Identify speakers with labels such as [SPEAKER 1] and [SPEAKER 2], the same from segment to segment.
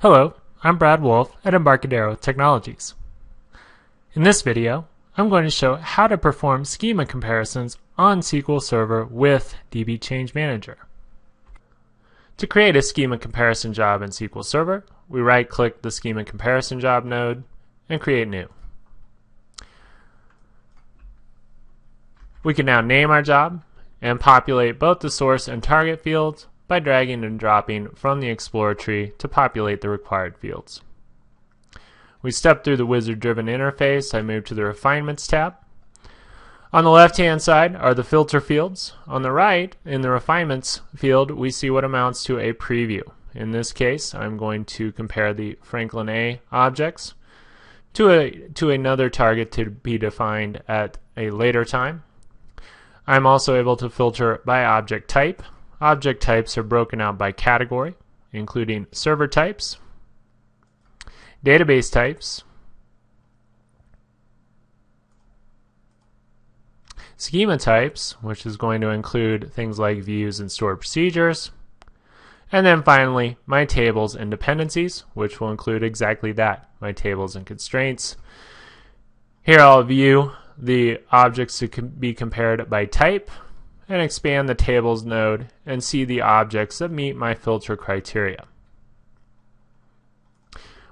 [SPEAKER 1] Hello, I'm Brad Wolf at Embarcadero Technologies. In this video, I'm going to show how to perform schema comparisons on SQL Server with DB Change Manager. To create a schema comparison job in SQL Server, we right-click the schema comparison job node and create new. We can now name our job and populate both the source and target fields by dragging and dropping from the Explorer tree to populate the required fields. We step through the wizard-driven interface. I move to the Refinements tab. On the left-hand side are the filter fields. On the right, in the Refinements field, we see what amounts to a preview. In this case, I'm going to compare the Franklin A objects to another target to be defined at a later time. I'm also able to filter by object type. Object types are broken out by category, including server types, database types, schema types, which is going to include things like views and stored procedures, and then finally my tables and dependencies, which will include exactly that, my tables and constraints. Here I'll view the objects to be compared by type and expand the tables node and see the objects that meet my filter criteria.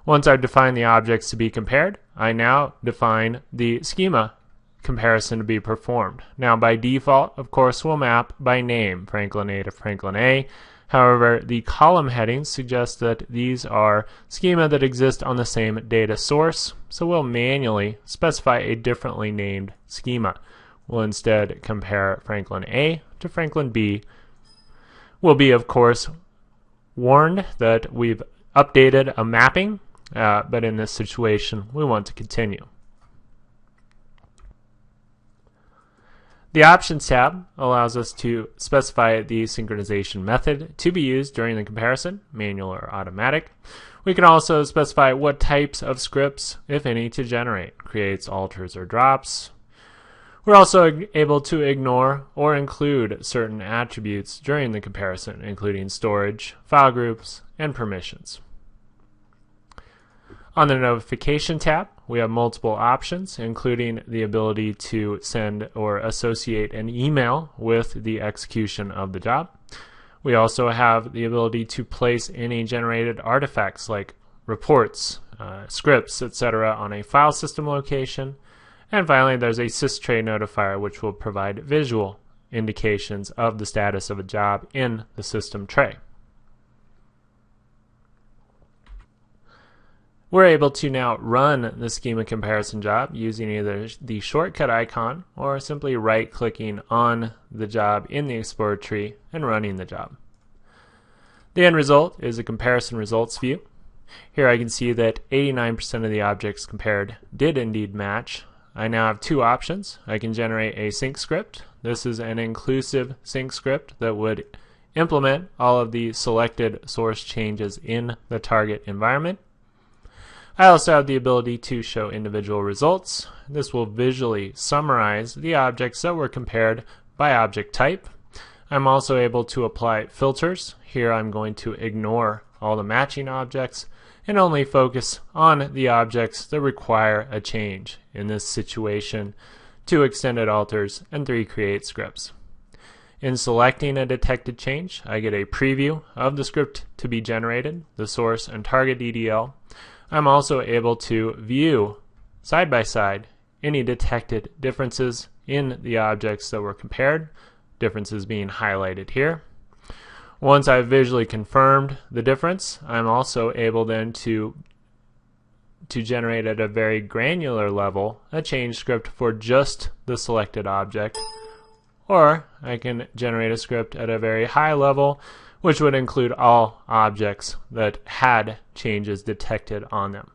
[SPEAKER 1] Once I've defined the objects to be compared, I now define the schema comparison to be performed. Now by default, of course, we'll map by name Franklin A to Franklin A. However, the column headings suggest that these are schema that exist on the same data source, so we'll manually specify a differently named schema. We'll instead compare Franklin A to Franklin B. We'll be, of course, warned that we've updated a mapping, but in this situation, we want to continue. The Options tab allows us to specify the synchronization method to be used during the comparison, manual or automatic. We can also specify what types of scripts, if any, to generate, creates, alters, or drops. We're also able to ignore or include certain attributes during the comparison, including storage, file groups, and permissions. On the Notification tab, we have multiple options, including the ability to send or associate an email with the execution of the job. We also have the ability to place any generated artifacts like reports, scripts, etc. on a file system location. And finally, there's a sys_tray notifier, which will provide visual indications of the status of a job in the system tray. We're able to now run the schema comparison job using either the shortcut icon or simply right-clicking on the job in the Explorer tree and running the job. The end result is a comparison results view. Here I can see that 89% of the objects compared did indeed match. I now have two options. I can generate a sync script. This is an inclusive sync script that would implement all of the selected source changes in the target environment. I also have the ability to show individual results. This will visually summarize the objects that were compared by object type. I'm also able to apply filters. Here I'm going to ignore all the matching objects and only focus on the objects that require a change. In this situation, 2 extended alters and 3 create scripts. In selecting a detected change, I get a preview of the script to be generated, the source and target DDL. I'm also able to view side by side any detected differences in the objects that were compared, differences being highlighted here. Once I've visually confirmed the difference, I'm also able then to generate at a very granular level a change script for just the selected object, or I can generate a script at a very high level which would include all objects that had changes detected on them.